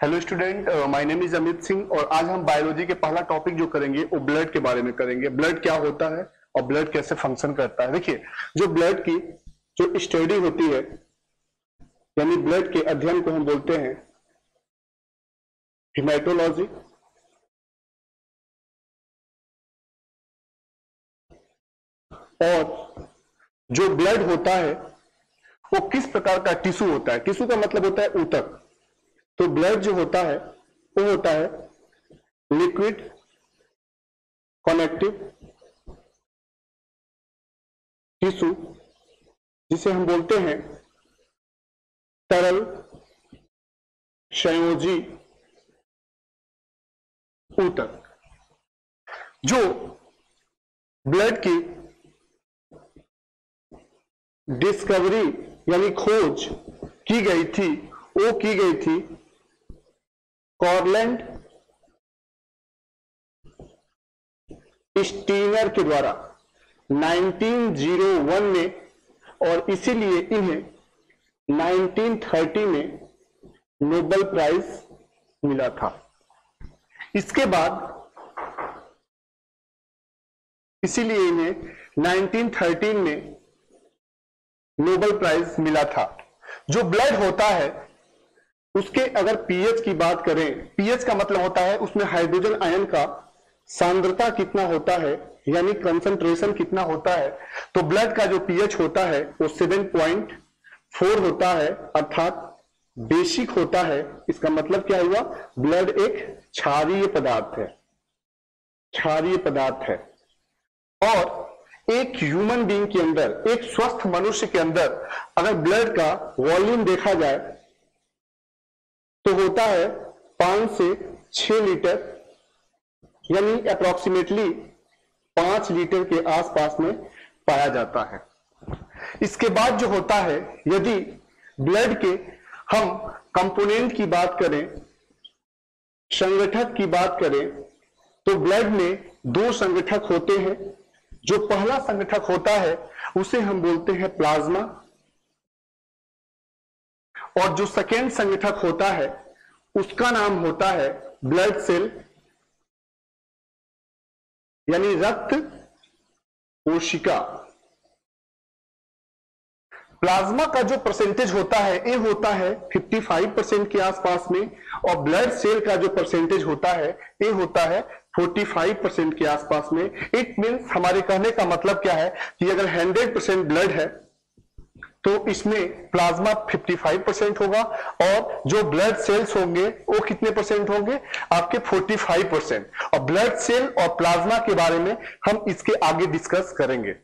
Hello student, my name is Amit Singh और आज हम बायोलॉजी के पहला टॉपिक जो करेंगे वो ब्लड के बारे में करेंगे। ब्लड क्या होता है और ब्लड कैसे फंक्शन करता है। देखिए, जो ब्लड की जो स्टडी होती है यानी ब्लड के अध्ययन को हम बोलते हैं हेमेटोलॉजी। और जो ब्लड होता है वो किस प्रकार का टिश्यू होता है। टिश्यू का मतलब होता है ऊतक। तो ब्लड जो होता है वो होता है लिक्विड कनेक्टिव टिश्यू, जिसे हम बोलते हैं तरल संयोजी ऊतक। जो ब्लड की डिस्कवरी यानी खोज की गई थी वो की गई थी कॉरलैंड स्टीनर के द्वारा 1901 में, और इसीलिए इन्हें 1930 में नोबेल प्राइज मिला था। इसके बाद इसीलिए इन्हें 1913 में नोबेल प्राइज मिला था। जो ब्लड होता है उसके अगर पीएच की बात करें, पीएच का मतलब होता है उसमें हाइड्रोजन आयन का सांद्रता कितना होता है यानी कंसंट्रेशन कितना होता है। तो ब्लड का जो पीएच होता है वो 7.4 होता है, अर्थात बेसिक होता है। इसका मतलब क्या हुआ, ब्लड एक क्षारीय पदार्थ है, क्षारीय पदार्थ है। और एक ह्यूमन बीइंग के अंदर, एक स्वस्थ मनुष्य के अंदर अगर ब्लड का वॉल्यूम देखा जाए तो होता है 5 से 6 लीटर, यानी अप्रोक्सीमेटली 5 लीटर के आसपास में पाया जाता है। इसके बाद जो होता है, यदि ब्लड के हम कंपोनेंट की बात करें, संगठक की बात करें, तो ब्लड में 2 संगठक होते हैं। जो पहला संगठक होता है उसे हम बोलते हैं प्लाज्मा, और जो सेकेंड संगठक होता है उसका नाम होता है ब्लड सेल यानी रक्त कोशिका। प्लाज्मा का जो परसेंटेज होता है ये होता है 55% के आसपास में, और ब्लड सेल का जो परसेंटेज होता है ये होता है 45% के आसपास में। इट मीन्स, हमारे कहने का मतलब क्या है कि अगर 100% ब्लड है तो इसमें प्लाज्मा 55% होगा, और जो ब्लड सेल्स होंगे वो कितने परसेंट होंगे, आपके 45%। और ब्लड सेल और प्लाज्मा के बारे में हम इसके आगे डिस्कस करेंगे।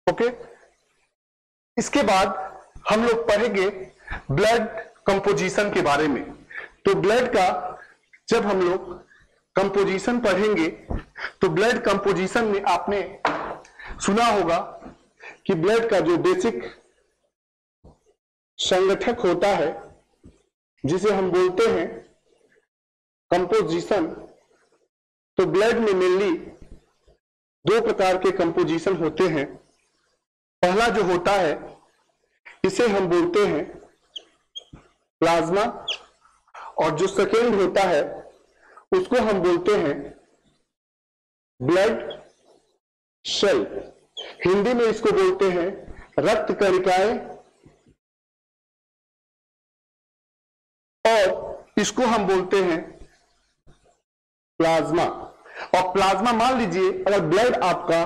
ओके, इसके बाद हम लोग पढ़ेंगे ब्लड कंपोजिशन के बारे में। तो ब्लड का जब हम लोग कंपोजिशन पढ़ेंगे तो ब्लड कंपोजिशन में आपने सुना होगा कि ब्लड का जो बेसिक संगठक होता है जिसे हम बोलते हैं कंपोजिशन। तो ब्लड में मेनली 2 प्रकार के कंपोजिशन होते हैं। पहला जो होता है इसे हम बोलते हैं प्लाज्मा, और जो सेकेंड होता है उसको हम बोलते हैं ब्लड सेल। हिंदी में इसको बोलते हैं रक्त कणिकाएं, और इसको हम बोलते हैं प्लाज्मा। और प्लाज्मा, मान लीजिए अगर ब्लड आपका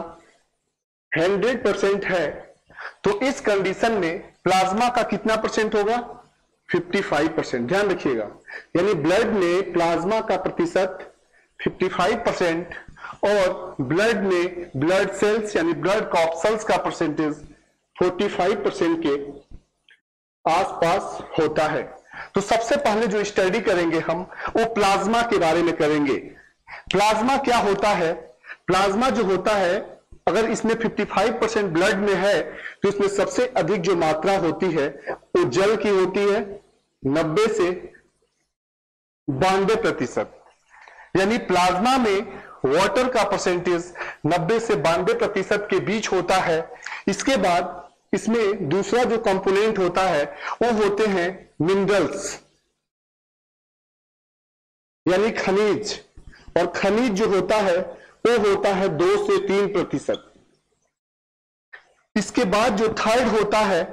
100% है तो इस कंडीशन में प्लाज्मा का कितना परसेंट होगा, 55%। ध्यान रखिएगा, यानी ब्लड में प्लाज्मा का प्रतिशत 55% और ब्लड में ब्लड सेल्स यानी ब्लड कॉर्पसल्स का परसेंटेज 45% के आसपास होता है। तो सबसे पहले जो स्टडी करेंगे हम वो प्लाज्मा के बारे में करेंगे। प्लाज्मा क्या होता है, प्लाज्मा जो होता है अगर इसमें 55% ब्लड में है तो इसमें सबसे अधिक जो मात्रा होती है वो जल की होती है, 90 से 92%। यानी प्लाज्मा में वाटर का परसेंटेज 90 से 92% के बीच होता है। इसके बाद इसमें दूसरा जो कंपोनेंट होता है वो होते हैं मिनरल्स, यानी खनिज। और खनिज जो होता है वो होता है 2 से 3%। इसके बाद जो थर्ड होता है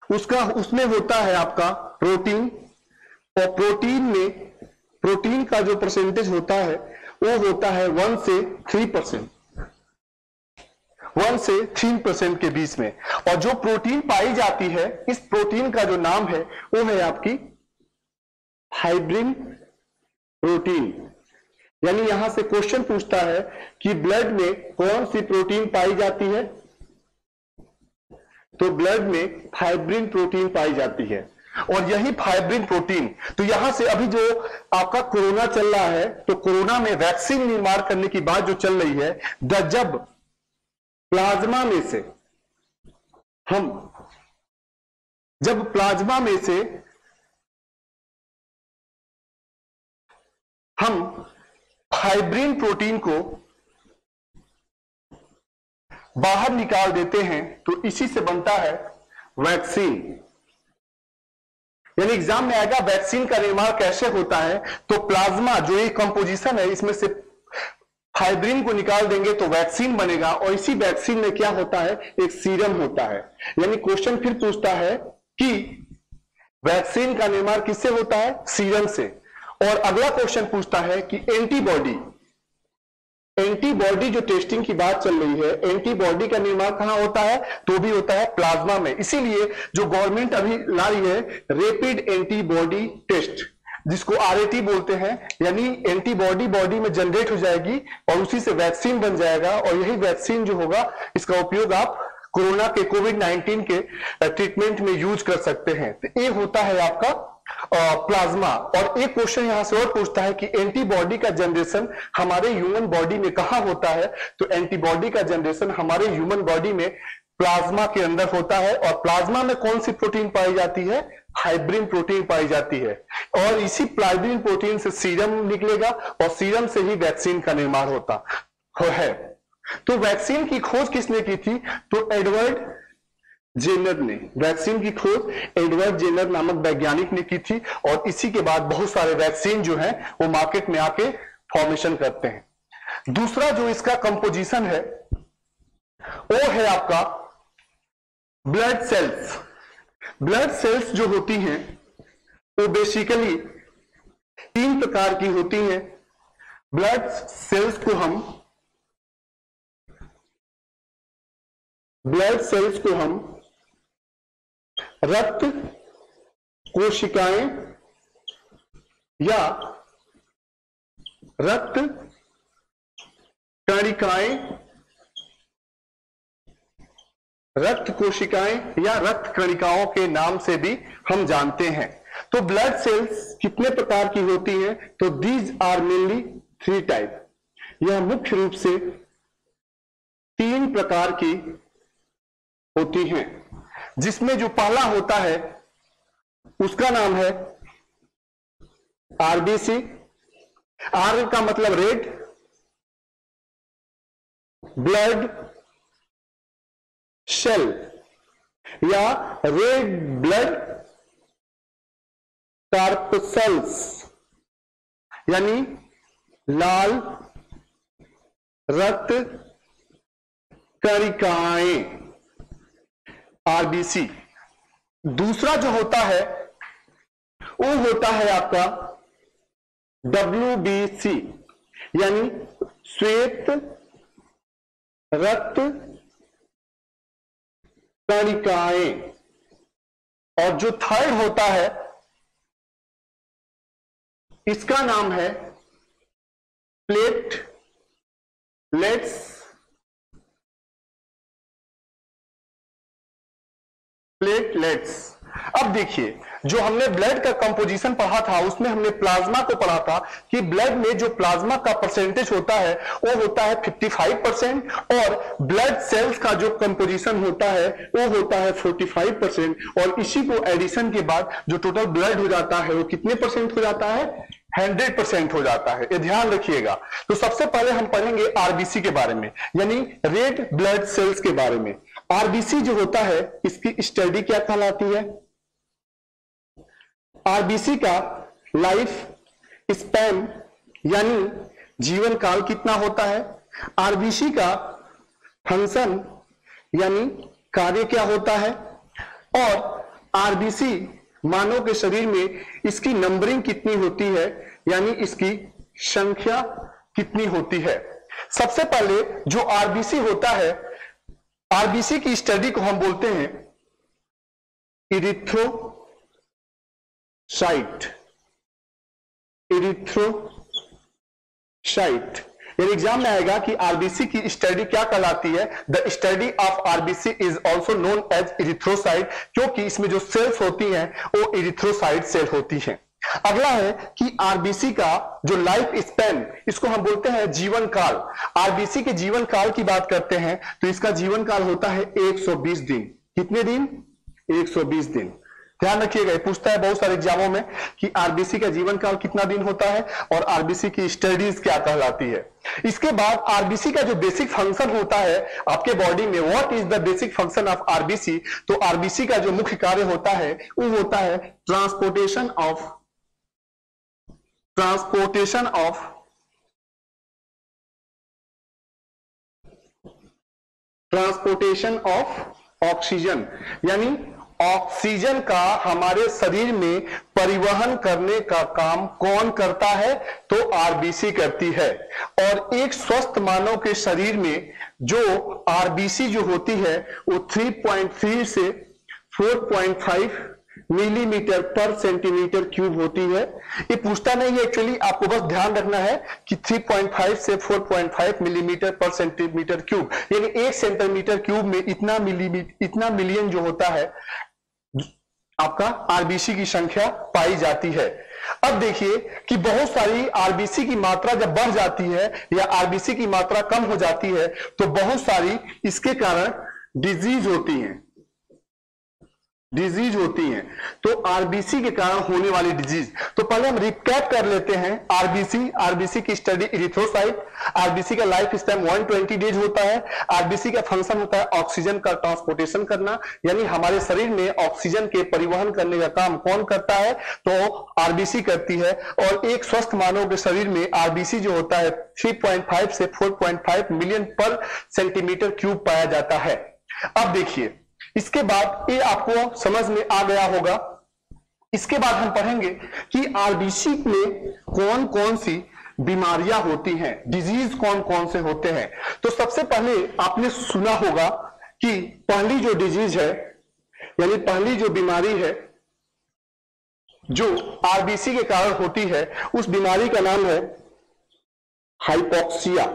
उसमें होता है आपका प्रोटीन। और प्रोटीन का जो परसेंटेज होता है वो होता है 1 से 3%, 1 से 3% के बीच में। और जो प्रोटीन पाई जाती है, इस प्रोटीन का जो नाम है वो है आपकी फाइब्रिन प्रोटीन। यानी यहां से क्वेश्चन पूछता है कि ब्लड में कौन सी प्रोटीन पाई जाती है, तो ब्लड में फाइब्रिन प्रोटीन पाई जाती है। और यही फाइब्रिन प्रोटीन, तो यहां से अभी जो आपका कोरोना चल रहा है, तो कोरोना में वैक्सीन निर्माण करने की बात जो चल रही है, जब प्लाज्मा में से हम फाइब्रिन प्रोटीन को बाहर निकाल देते हैं, तो इसी से बनता है वैक्सीन। यानी एग्जाम में आएगा वैक्सीन का निर्माण कैसे होता है, तो प्लाज्मा जो ये कंपोजिशन है, इसमें से फाइब्रिन को निकाल देंगे तो वैक्सीन बनेगा। और इसी वैक्सीन में क्या होता है, एक सीरम होता है। यानी क्वेश्चन फिर पूछता है कि वैक्सीन का निर्माण किससे होता है, सीरम से। और अगला क्वेश्चन पूछता है कि एंटीबॉडी जो टेस्टिंग की बात चल रही है, एंटीबॉडी का निर्माण कहां होता है, तो भी होता है प्लाज्मा में। इसीलिए जो गवर्नमेंट अभी ला रही है रैपिड एंटीबॉडी टेस्ट, जिसको RAT बोलते हैं, यानी एंटीबॉडी बॉडी में जनरेट हो जाएगी और उसी से वैक्सीन बन जाएगा। और यही वैक्सीन जो होगा, इसका उपयोग आप कोरोना के कोविड-19 के ट्रीटमेंट में यूज कर सकते हैं। तो ये होता है आपका प्लाज्मा। और एक क्वेश्चन यहां से और पूछता है कि एंटीबॉडी का जनरेशन हमारे ह्यूमन बॉडी में कहां होता है, तो एंटीबॉडी का जनरेशन हमारे ह्यूमन बॉडी में प्लाज्मा के अंदर होता है। और प्लाज्मा में कौन सी प्रोटीन पाई जाती है, फाइब्रिन प्रोटीन पाई जाती है। और इसी फाइब्रिन प्रोटीन से सीरम निकलेगा और सीरम से ही वैक्सीन का निर्माण होता है। तो वैक्सीन की खोज किसने की थी, तो एडवर्ड जेनर ने। वैक्सीन की खोज एडवर्ड जेनर नामक वैज्ञानिक ने की थी। और इसी के बाद बहुत सारे वैक्सीन जो है वो मार्केट में आके फॉर्मेशन करते हैं। दूसरा जो इसका कंपोजिशन है वो है आपका ब्लड सेल्स। ब्लड सेल्स जो होती हैं वो बेसिकली 3 प्रकार की होती हैं। ब्लड सेल्स को हम रक्त कोशिकाएं या रक्त कणिकाएं, रक्त कोशिकाएं या रक्त कणिकाओं के नाम से भी हम जानते हैं। तो ब्लड सेल्स कितने प्रकार की होती हैं, तो दीज आर मेनली 3 टाइप। यह मुख्य रूप से 3 प्रकार की होती हैं, जिसमें जो पहला होता है उसका नाम है RBC। R का मतलब रेड ब्लड सेल या रेड ब्लड कार्पसेल्स, यानी लाल रक्त कणिकाएं, RBC। दूसरा जो होता है वो होता है आपका WBC, यानी श्वेत रक्त कणिकाएं। और जो थर्ड होता है इसका नाम है प्लेटलेट्स। अब देखिए, जो हमने ब्लड का कंपोजिशन पढ़ा था उसमें हमने प्लाज्मा को पढ़ा था कि ब्लड में जो प्लाज्मा का परसेंटेज होता है वो होता है 55% और ब्लड सेल्स का जो कंपोजिशन होता है वो होता है 45%। और इसी को एडिशन के बाद जो टोटल ब्लड हो जाता है वो कितने परसेंट हो जाता है, 100% हो जाता है। ये ध्यान रखिएगा। तो सबसे पहले हम पढ़ेंगे RBC के बारे में, यानी रेड ब्लड सेल्स के बारे में। आरबीसी जो होता है इसकी स्टडी क्या कहलाती है? आरबीसी का लाइफ स्पैन यानी जीवन काल कितना होता है? आरबीसी का फंक्शन यानी कार्य क्या होता है? और आरबीसी मानव के शरीर में इसकी नंबरिंग कितनी होती है यानी इसकी संख्या कितनी होती है? सबसे पहले जो आरबीसी होता है, आरबीसी की स्टडी को हम बोलते हैं इरिथ्रोसाइट। इरिथ्रोसाइट यानी एग्जाम में आएगा कि आरबीसी की स्टडी क्या कहलाती है? The study of RBC is also known as erythrocyte, क्योंकि इसमें जो सेल्स होती हैं वो इरिथ्रोसाइट सेल होती हैं। अगला है कि आरबीसी का जो लाइफ स्पैन, इसको हम बोलते हैं जीवन काल। आरबीसी के जीवन काल की बात करते हैं तो इसका जीवन काल होता है 120 दिन। कितने दिन? 120 दिन। ध्यान रखिएगा, पूछता है बहुत सारे एग्जामों में कि आरबीसी का जीवन काल कितना दिन होता है और आरबीसी की स्टडीज क्या कहलाती है। इसके बाद आरबीसी का जो बेसिक फंक्शन होता है आपके बॉडी में, what is the basic function of RBC? तो आरबीसी का जो मुख्य कार्य होता है वो होता है ट्रांसपोर्टेशन ऑफ ऑक्सीजन, यानी ऑक्सीजन का हमारे शरीर में परिवहन करने का काम कौन करता है? तो आरबीसी करती है। और एक स्वस्थ मानव के शरीर में जो आरबीसी जो होती है वो 3.3 से 4.5 मिलीमीटर पर सेंटीमीटर क्यूब होती है। ये पूछता नहीं है एक्चुअली, आपको बस ध्यान रखना है कि 3.5 से 4.5 मिलीमीटर पर सेंटीमीटर क्यूब, यानी 1 सेंटीमीटर क्यूब में इतना मिलियन जो होता है आपका आरबीसी की संख्या पाई जाती है। अब देखिए कि बहुत सारी आरबीसी की मात्रा जब बढ़ जाती है या आरबीसी की मात्रा कम हो जाती है तो बहुत सारी इसके कारण डिजीज होती हैं। तो आरबीसी के कारण होने वाली डिजीज, तो पहले हम रिकैप कर लेते हैं। आरबीसी की स्टडी इरिथ्रोसाइट। आरबीसी का लाइफ स्पैन 120 डेज होता है। आरबीसी का फंक्शन होता है ऑक्सीजन का ट्रांसपोर्टेशन करना, यानी हमारे शरीर में ऑक्सीजन के परिवहन करने का काम कौन करता है? तो आरबीसी करती है। और एक स्वस्थ मानव के शरीर में आरबीसी जो होता है 3.5 से 4.5 मिलियन पर सेंटीमीटर क्यूब पाया जाता है। अब देखिए इसके बाद ये आपको समझ में आ गया होगा। इसके बाद हम पढ़ेंगे कि आरबीसी में कौन कौन सी बीमारियां होती हैं, डिजीज कौन कौन से होते हैं। तो सबसे पहले आपने सुना होगा कि पहली जो डिजीज है यानी पहली जो बीमारी है जो आरबीसी के कारण होती है उस बीमारी का नाम है हाइपोक्सिया।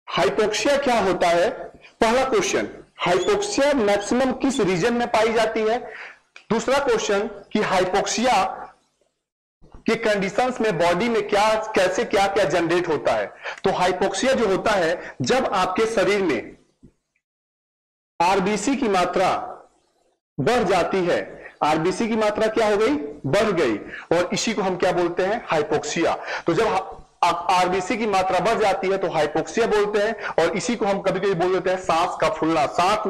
हाइपोक्सिया क्या होता है? पहला क्वेश्चन, हाइपोक्सिया मैक्सिमम किस रीजन में पाई जाती है? दूसरा क्वेश्चन कि हाइपोक्सिया के कंडीशंस में बॉडी में कैसे क्या जनरेट होता है। तो हाइपोक्सिया जो होता है जब आपके शरीर में आरबीसी की मात्रा बढ़ जाती है, आरबीसी की मात्रा क्या हो गई? बढ़ गई, और इसी को हम क्या बोलते हैं? हाइपोक्सिया। तो जब आरबीसी की मात्रा बढ़ जाती है तो हाइपोक्सिया बोलते हैं, और इसी को हम कभी कभी बोल देते हैं सांस का फूलना। सांस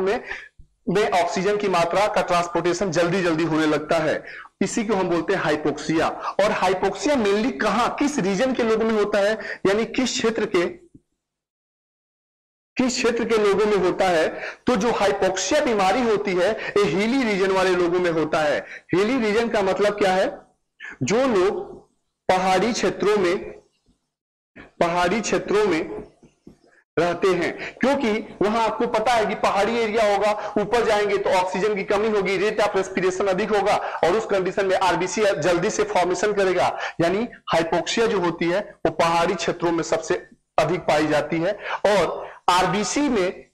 में ऑक्सीजन की मात्रा का ट्रांसपोर्टेशन जल्दी जल्दी होने लगता है, इसी को हम बोलते हैं हाइपोक्सिया। और हाइपोक्सिया मेनली कहां, किस रीजन के लोगों में होता है, यानी किस क्षेत्र के लोगों में होता है? तो जो हाइपोक्सिया बीमारी होती है ये हिली रीजन वाले लोगों में होता है। हिली रीजन का मतलब क्या है? जो लोग पहाड़ी क्षेत्रों में रहते हैं, क्योंकि वहां आपको पता है कि पहाड़ी एरिया होगा, ऊपर जाएंगे तो ऑक्सीजन की कमी होगी, रेट ऑफ रेस्पिरेशन अधिक होगा, और उस कंडीशन में आरबीसी जल्दी से फॉर्मेशन करेगा। यानी हाइपोक्सिया जो होती है वो पहाड़ी क्षेत्रों में सबसे अधिक पाई जाती है, और आरबीसी में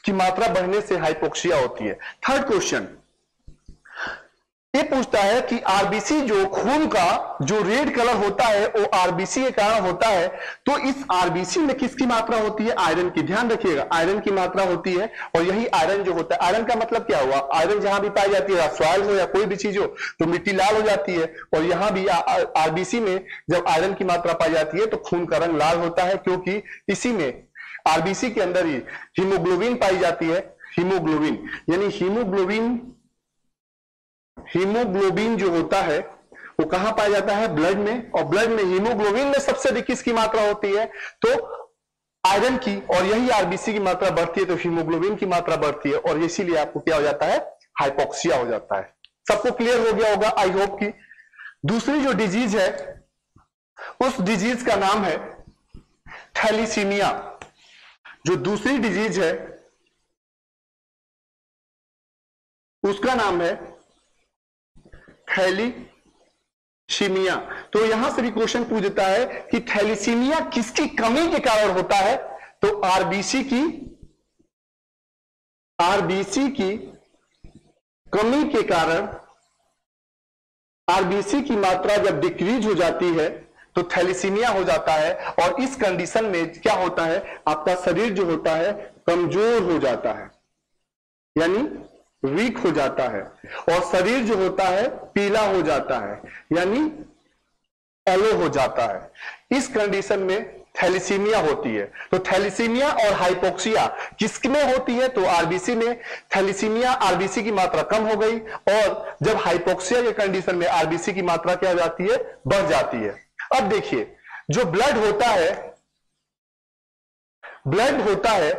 की मात्रा बढ़ने से हाइपोक्सिया होती है। थर्ड क्वेश्चन, ये पूछता है कि आरबीसी जो खून का जो रेड कलर होता है वो आरबीसी के कारण होता है, तो इस आरबीसी में किसकी मात्रा होती है? आयरन की। ध्यान रखिएगा, आयरन की मात्रा होती है। और यही आयरन जो होता है, आयरन का मतलब क्या हुआ? आयरन जहां भी पाई जाती है, सॉइल हो या कोई भी चीज हो, तो मिट्टी लाल हो जाती है। और यहां भी आरबीसी में जब आयरन की मात्रा पाई जाती है तो खून का रंग लाल होता है, क्योंकि इसी में आरबीसी के अंदर ही हीमोग्लोबिन पाई जाती है। हीमोग्लोबिन यानी हीमोग्लोबिन जो होता है वो कहां पाया जाता है? ब्लड में। और ब्लड में हीमोग्लोबिन में सबसे अधिक किसकी मात्रा होती है? तो आयरन की। और यही आरबीसी की मात्रा बढ़ती है तो हीमोग्लोबिन की मात्रा बढ़ती है, और इसीलिए आपको क्या हो जाता है? हाइपोक्सिया हो जाता है। सबको क्लियर हो गया होगा, आई होप की। दूसरी जो डिजीज है उस डिजीज का नाम है थैलीसीमिया। जो दूसरी डिजीज है उसका नाम है थैलीसीमिया। तो यहां से भी क्वेश्चन पूछ देता है कि थैलीसीमिया किसकी कमी के कारण होता है? तो आरबीसी की कमी के कारण, आरबीसी की मात्रा जब डिक्रीज हो जाती है तो थैलीसीमिया हो जाता है। और इस कंडीशन में क्या होता है? आपका शरीर जो होता है कमजोर हो जाता है, यानी वीक हो जाता है। और शरीर जो होता है पीला हो जाता है, यानी येलो हो जाता है। इस कंडीशन में थैलीसीमिया होती है। तो थैलीसीमिया और हाइपोक्सिया किसमें होती है? तो आरबीसी में। थैलीसीमिया आरबीसी की मात्रा कम हो गई, और जब हाइपोक्सिया के कंडीशन में आरबीसी की मात्रा क्या हो जाती है? बढ़ जाती है। अब देखिए, जो ब्लड होता है,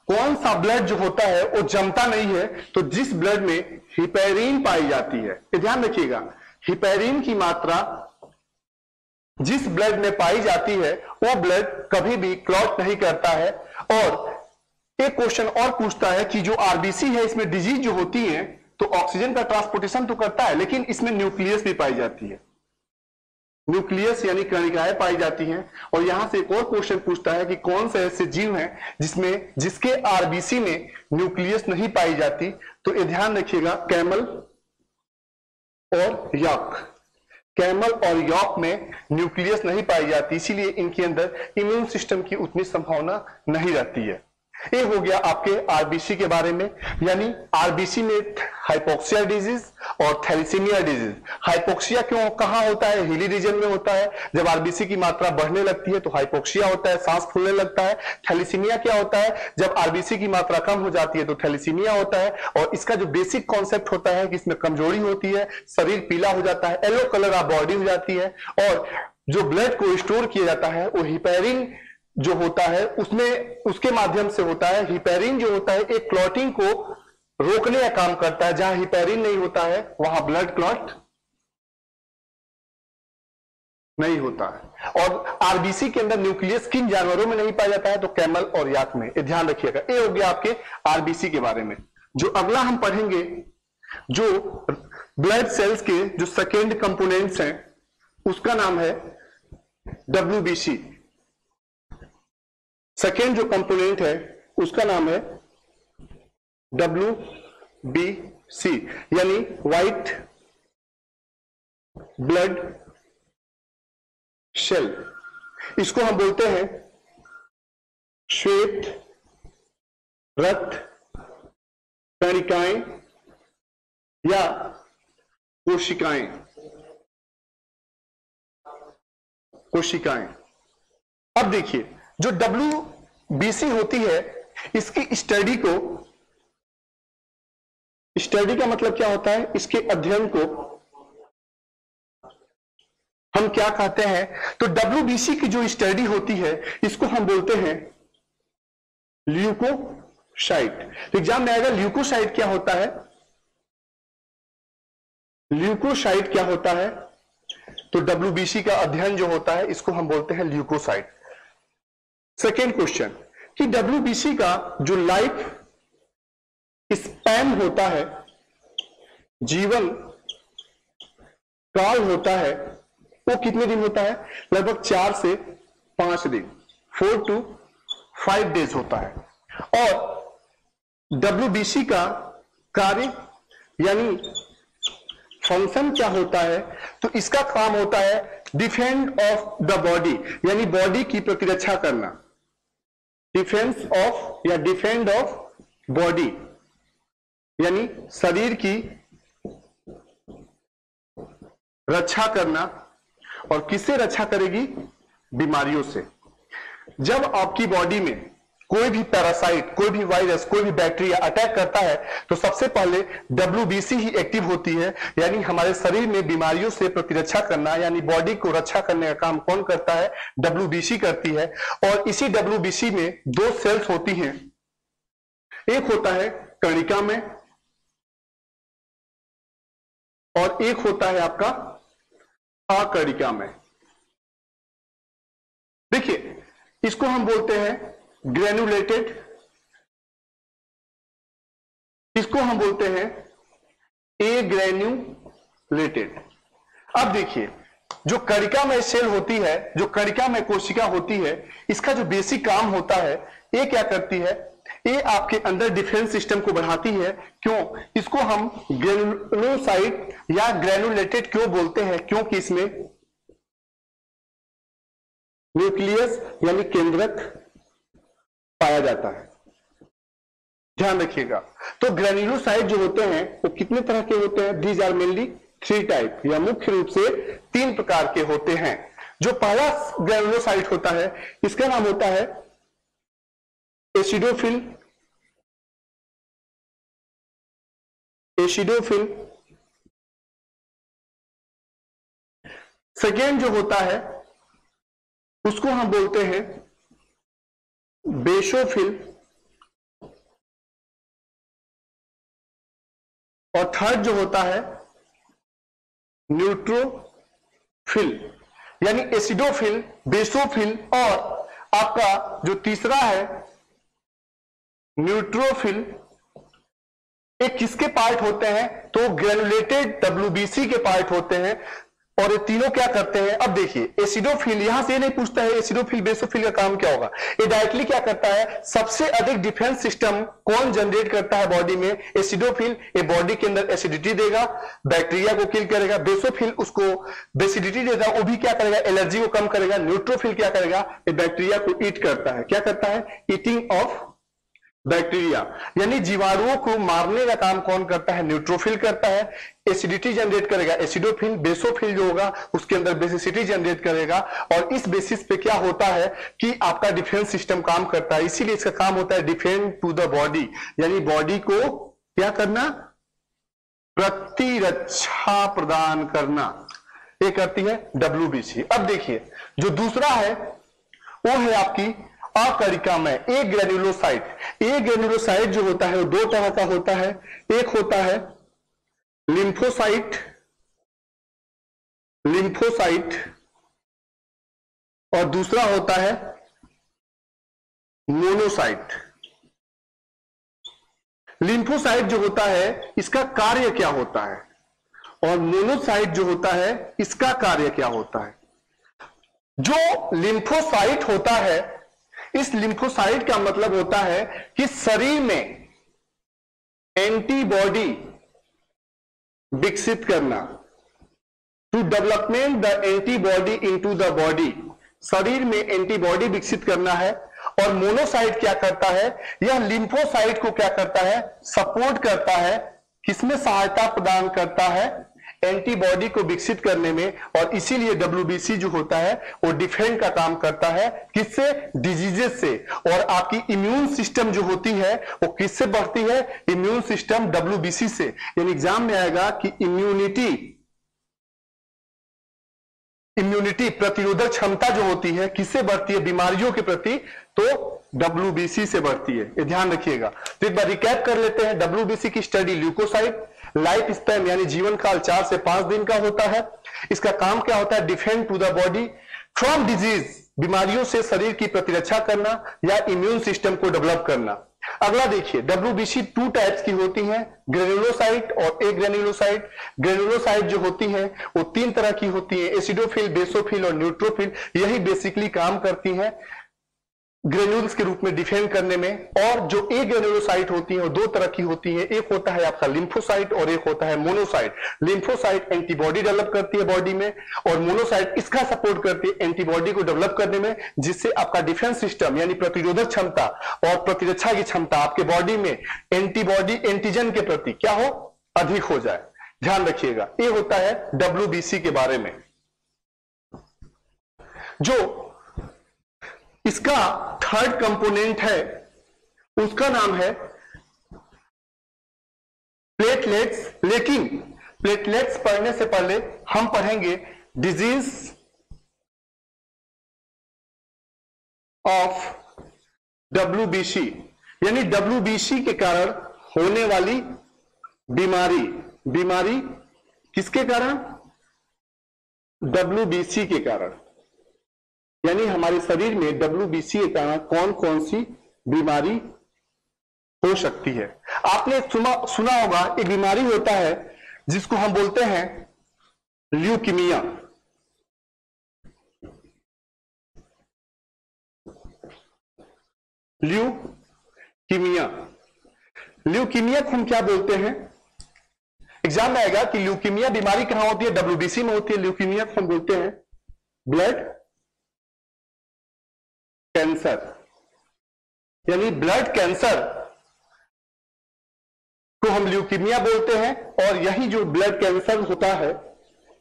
कौन सा ब्लड जो होता है वो जमता नहीं है। तो जिस ब्लड में हिपेरिन पाई जाती है, ये ध्यान रखिएगा, हिपेरिन की मात्रा जिस ब्लड में पाई जाती है वो ब्लड कभी भी क्लॉट नहीं करता है। और एक क्वेश्चन और पूछता है कि जो आरबीसी है इसमें डिजीज जो होती है तो ऑक्सीजन का ट्रांसपोर्टेशन तो करता है, लेकिन इसमें न्यूक्लियस भी पाई जाती है। न्यूक्लियस यानी कणिकाएं पाई जाती हैं। और यहां से एक और क्वेश्चन पूछता है कि कौन से ऐसे जीव हैं जिसके आरबीसी में न्यूक्लियस नहीं पाई जाती। तो ये ध्यान रखिएगा, कैमल और यॉक। कैमल और यॉक में न्यूक्लियस नहीं पाई जाती, इसीलिए इनके अंदर इम्यून सिस्टम की उतनी संभावना नहीं रहती है। ये हो गया आपके आरबीसी के बारे में, यानी आरबीसी में हाइपोक्सिया डिजीज और थैलीसीमिया डिजीज। हाइपोक्सिया क्यों कहां होता है? हिली रीजन में होता है। जब आरबीसी की मात्रा बढ़ने लगती है तो हाइपोक्सिया होता है, सांस फूलने लगता है। थैलीसीमिया क्या होता है? जब आरबीसी की मात्रा कम हो जाती है तो थैलीसीमिया होता है। और इसका जो बेसिक कॉन्सेप्ट होता है कि इसमें कमजोरी होती है, शरीर पीला हो जाता है, येलो कलर ऑफ बॉडी हो जाती है, और जो ब्लड को स्टोर किया जाता है वो हिपेरिन जो होता है उसमें उसके माध्यम से होता है। हिपेरिन जो होता है एक क्लॉटिंग को रोकने का काम करता है। जहां हिपेरिन नहीं होता है वहां ब्लड क्लॉट नहीं होता है। और आरबीसी के अंदर न्यूक्लियस किन जानवरों में नहीं पाया जाता है? तो कैमल और याक में। ये ध्यान रखिएगा। ये हो गया आपके आरबीसी के बारे में। जो अगला हम पढ़ेंगे, जो ब्लड सेल्स के जो सेकेंड कंपोनेंट्स हैं उसका नाम है डब्ल्यूबीसी। सेकेंड जो कंपोनेंट है उसका नाम है WBC, यानी व्हाइट ब्लड सेल। इसको हम बोलते हैं श्वेत रक्त कणिकाएं या कोशिकाएं। अब देखिए, जो WBC होती है इसकी स्टडी का मतलब क्या होता है? इसके अध्ययन को हम क्या कहते हैं? तो WBC की जो स्टडी होती है इसको हम बोलते हैं ल्यूकोसाइट। एग्जाम में आएगा ल्यूकोसाइट क्या होता है? ल्यूकोसाइट क्या होता है? तो WBC का अध्ययन जो होता है इसको हम बोलते हैं ल्यूकोसाइट। सेकेंड क्वेश्चन कि WBC का जो लाइफ स्पैन होता है, जीवन काल होता है, वो कितने दिन होता है? लगभग 4 से 5 दिन, 4 to 5 days होता है। और WBC का कार्य यानी फंक्शन क्या होता है, तो इसका काम होता है डिफेंड ऑफ द बॉडी, यानी बॉडी की प्रतिरक्षा करना, डिफेंस ऑफ या डिफेंड ऑफ बॉडी, यानी शरीर की रक्षा करना। और किससे रक्षा करेगी? बीमारियों से। जब आपकी बॉडी में कोई भी पैरासाइट, कोई भी वायरस, कोई भी बैक्टीरिया अटैक करता है तो सबसे पहले WBC ही एक्टिव होती है, यानी हमारे शरीर में बीमारियों से प्रतिरक्षा करना, यानी बॉडी को रक्षा करने का काम कौन करता है? WBC करती है। और इसी WBC में दो सेल्स होती हैं, एक होता है कणिका में और एक होता है आपका अकणिका में। देखिए, इसको हम बोलते हैं ग्रेनुलेटेड, इसको हम बोलते हैं एग्रेन्युलेटेड। अब देखिए, जो कणिका में सेल होती है, जो कणिका में कोशिका होती है, इसका जो बेसिक काम होता है, ये क्या करती है? ये आपके अंदर डिफेंस सिस्टम को बढ़ाती है। क्यों? इसको हम ग्रेनुलोसाइट या ग्रेनुलेटेड क्यों बोलते हैं? क्योंकि इसमें न्यूक्लियस यानी केंद्रक पाया जाता है। ध्यान रखिएगा। तो ग्रेनुलोसाइट जो होते हैं वो कितने तरह के होते हैं? दीज आर मेनली 3 टाइप, या मुख्य रूप से 3 प्रकार के होते हैं। जो पहला ग्रेनुलोसाइट होता है, इसका नाम होता है एसिडोफिल, एसिडोफिल। सेकेंड जो होता है उसको हम बोलते हैं बेसोफिल, और थर्ड जो होता है न्यूट्रोफिल, यानी एसिडोफिल, बेसोफिल, और आपका जो तीसरा है न्यूट्रोफिल। ये किसके पार्ट होते हैं? तो ग्रेनुलेटेड WBC के पार्ट होते हैं। और ये तीनों क्या करते हैं? अब देखिए, एसिडोफिल, यहां से नहीं पूछता है एसिडोफिल बेसोफिल का काम क्या होगा। ये डायरेक्टली क्या करता है? सबसे अधिक डिफेंस सिस्टम कौन जनरेट करता है बॉडी में? एसिडोफिल। ये बॉडी के अंदर एसिडिटी देगा, बैक्टीरिया को किल करेगा। बेसोफिल उसको बेसिडिटी देगा, वो भी क्या करेगा? एलर्जी को कम करेगा। न्यूट्रोफिल क्या करेगा? ये बैक्टीरिया को ईट करता है। क्या करता है? ईटिंग ऑफ बैक्टीरिया, यानी जीवाणुओं को मारने का काम कौन करता है? न्यूट्रोफिल करता है। एसिडिटी जनरेट करेगा एसिडोफिल। बेसोफिल जो होगा उसके अंदर बेसिसिटी जनरेट करेगा। और इस बेसिस पे क्या होता है कि आपका डिफेंस सिस्टम काम करता है। इसीलिए इसका काम होता है डिफेंड टू द बॉडी, यानी बॉडी को क्या करना? प्रतिरक्षा प्रदान करना। ये करती है WBC। अब देखिए, जो दूसरा है वो है आपकी अकणिका में ए ग्रेनुलोसाइट। ए ग्रेनुलोसाइट जो होता है वो 2 तरह का होता है। एक होता है लिम्फोसाइट, लिम्फोसाइट, और दूसरा होता है मोनोसाइट। लिम्फोसाइट जो होता है इसका कार्य क्या होता है, और मोनोसाइट जो होता है इसका कार्य क्या होता है? जो लिम्फोसाइट होता है, इस लिम्फोसाइट का मतलब होता है कि शरीर में एंटीबॉडी विकसित करना, to development the antibody into the body. शरीर में एंटीबॉडी विकसित करना है। और मोनोसाइट क्या करता है? यह लिम्फोसाइट को क्या करता है? सपोर्ट करता है। किसमें सहायता प्रदान करता है? एंटीबॉडी को विकसित करने में। और इसीलिए WBC जो होता है वो डिफेंड का काम करता है। किससे? डिजीजेस से। और आपकी इम्यून सिस्टम जो होती है वो किससे बढ़ती है? इम्यून सिस्टम WBC से। यानी एग्जाम में आएगा कि इम्यूनिटी प्रतिरोधक क्षमता जो होती है किससे बढ़ती है? बीमारियों के प्रति, तो WBC से बढ़ती है। ये ध्यान रखिएगा। तो एक बार रिकैप कर लेते हैं। WBC की स्टडी ल्यूकोसाइट, लाइफ स्पैन यानी जीवन काल 4 से 5 दिन का होता है। इसका काम क्या होता है? Defend to the body from disease, बीमारियों से शरीर की प्रतिरक्षा करना या इम्यून सिस्टम को डेवलप करना। अगला देखिए, WBC 2 टाइप्स की होती हैं, ग्रेनुलोसाइट और एग्रेनुलोसाइट। ग्रेनुलोसाइट जो होती हैं वो 3 तरह की होती हैं, एसिडोफिल, बेसोफिल और न्यूट्रोफिल। यही बेसिकली काम करती हैं ग्रेन्यूल्स के रूप में डिफेंड करने में। और जो ए ग्रेन्युलोसाइट होती है वो दो तरह की होती है, एक होता है आपका लिम्फोसाइट और एक होता है मोनोसाइट। लिम्फोसाइट एंटीबॉडी डेवलप करती है बॉडी में, और मोनोसाइट इसका सपोर्ट करती है एंटीबॉडी को डेवलप करने में, जिससे आपका डिफेंस सिस्टम यानी प्रतिरोधक क्षमता और प्रतिरक्षा की क्षमता आपके बॉडी में एंटीबॉडी एंटीजन के प्रति क्या हो, अधिक हो जाए। ध्यान रखिएगा, ये होता है WBC के बारे में। जो इसका थर्ड कंपोनेंट है उसका नाम है प्लेटलेट्स। लेकिन प्लेटलेट्स पढ़ने से पहले हम पढ़ेंगे डिजीज ऑफ WBC, यानी WBC के कारण होने वाली बीमारी। बीमारी किसके कारण? WBC के कारण, यानी हमारे शरीर में WBC के कारण कौन कौन सी बीमारी हो सकती है। आपने सुना होगा एक बीमारी होता है जिसको हम बोलते हैं ल्यूकीमिया। ल्यूकीमिया, ल्यूकीमिया को हम क्या बोलते हैं? एग्जाम में आएगा कि ल्यूकीमिया बीमारी कहां होती है? WBC में होती है। ल्यूकीमिया को हम बोलते हैं ब्लड कैंसर, यानी ब्लड कैंसर को हम ल्यूकीमिया बोलते हैं। और यही जो ब्लड कैंसर होता है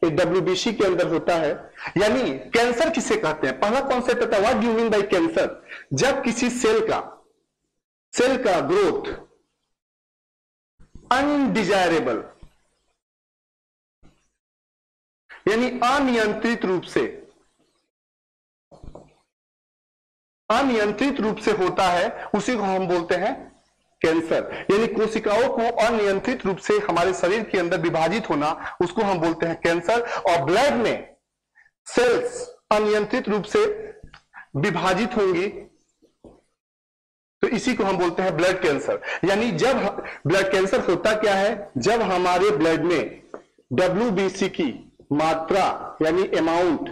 ये WBC के अंदर होता है। यानी कैंसर किसे कहते हैं? पहला कॉन्सेप्ट होता है what do you mean by cancer? जब किसी सेल का ग्रोथ अनडिजायरेबल यानी अनियंत्रित रूप से होता है, उसी को हम बोलते हैं कैंसर। यानी कोशिकाओं को अनियंत्रित रूप से हमारे शरीर के अंदर विभाजित होना, उसको हम बोलते हैं कैंसर। और ब्लड में सेल्स अनियंत्रित रूप से विभाजित होंगी तो इसी को हम बोलते हैं ब्लड कैंसर। यानी जब ब्लड कैंसर होता क्या है? जब हमारे ब्लड में WBC की मात्रा यानी अमाउंट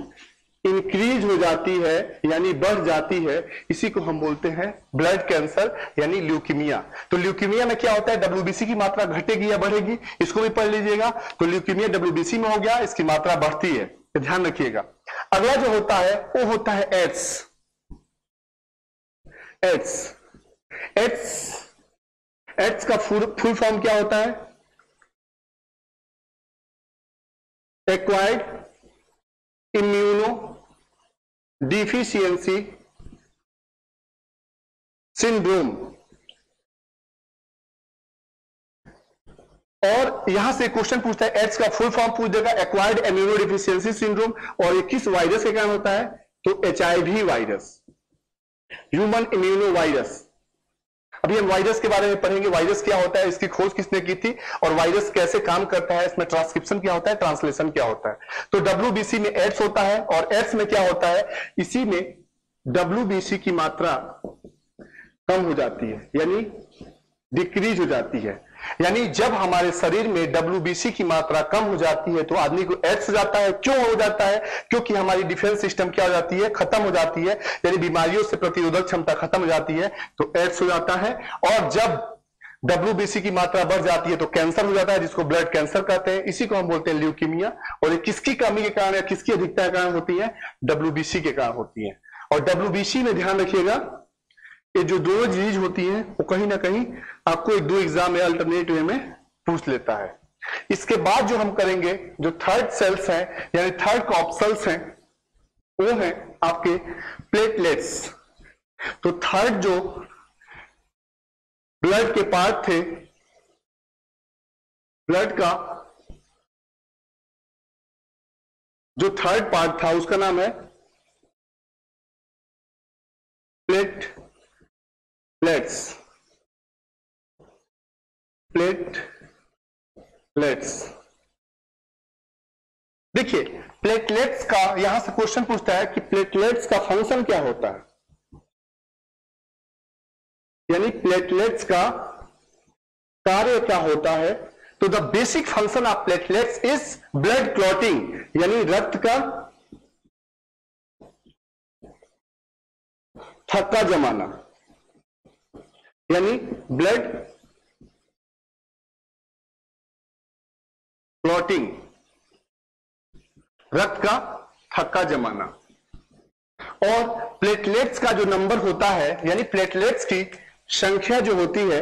इंक्रीज हो जाती है, यानी बढ़ जाती है, इसी को हम बोलते हैं ब्लड कैंसर यानी ल्यूकीमिया। तो ल्यूकीमिया में क्या होता है? WBC की मात्रा घटेगी या बढ़ेगी, इसको भी पढ़ लीजिएगा। तो ल्यूकीमिया WBC में हो गया, इसकी मात्रा बढ़ती है, तो ध्यान रखिएगा। अगला जो होता है वो होता है एड्स। एड्स का फुल फॉर्म क्या होता है? Acquired immuno deficiency syndrome. और यहां से क्वेश्चन पूछता है, एड्स का फुल फॉर्म पूछ देगा, एक्वायर्ड इम्यूनो डिफिशियंसी सिंड्रोम। और ये किस वायरस के कारण होता है? तो HIV virus, human immuno virus. अभी हम वायरस के बारे में पढ़ेंगे, वायरस क्या होता है, इसकी खोज किसने की थी, और वायरस कैसे काम करता है, इसमें ट्रांसक्रिप्शन क्या होता है, ट्रांसलेशन क्या होता है। तो WBC में एड्स होता है, और एड्स में क्या होता है? इसी में WBC की मात्रा कम हो जाती है, यानी डिक्रीज हो जाती है। यानी जब हमारे शरीर में WBC की मात्रा कम हो जाती है तो आदमी को एड्स हो जाता है। क्यों हो जाता है? क्योंकि हमारी डिफेंस सिस्टम क्या हो जाती है? खत्म हो जाती है, यानी बीमारियों से प्रतिरोधक क्षमता खत्म हो जाती है, तो एड्स हो जाता है। और जब WBC की मात्रा बढ़ जाती है तो कैंसर हो जाता है, जिसको ब्लड कैंसर कहते हैं। इसी को हम बोलते हैं ल्यूकीमिया। और ये किसकी कमी के कारण या किसकी अधिकता के कारण होती है? WBC के कारण होती है। और WBC में ध्यान रखिएगा, ये जो दोनों चीज होती हैं वो कहीं ना कहीं आपको एक दो एग्जाम में अल्टरनेट वे में पूछ लेता है। इसके बाद जो हम करेंगे, जो थर्ड सेल्स हैं यानी थर्ड कॉर्पसल्स हैं, वो हैं आपके प्लेटलेट्स। तो थर्ड जो ब्लड के पार्ट थे, ब्लड का जो थर्ड पार्ट था उसका नाम है प्लेटलेट्स। देखिए प्लेटलेट्स का यहां से क्वेश्चन पूछता है कि प्लेटलेट्स का फंक्शन क्या होता है, यानी प्लेटलेट्स का कार्य क्या होता है। तो the basic function of platelets is blood clotting, यानी रक्त का थक्का जमाना, यानी ब्लड क्लॉटिंग, रक्त का थक्का जमाना। और प्लेटलेट्स का जो नंबर होता है, यानी प्लेटलेट्स की संख्या जो होती है,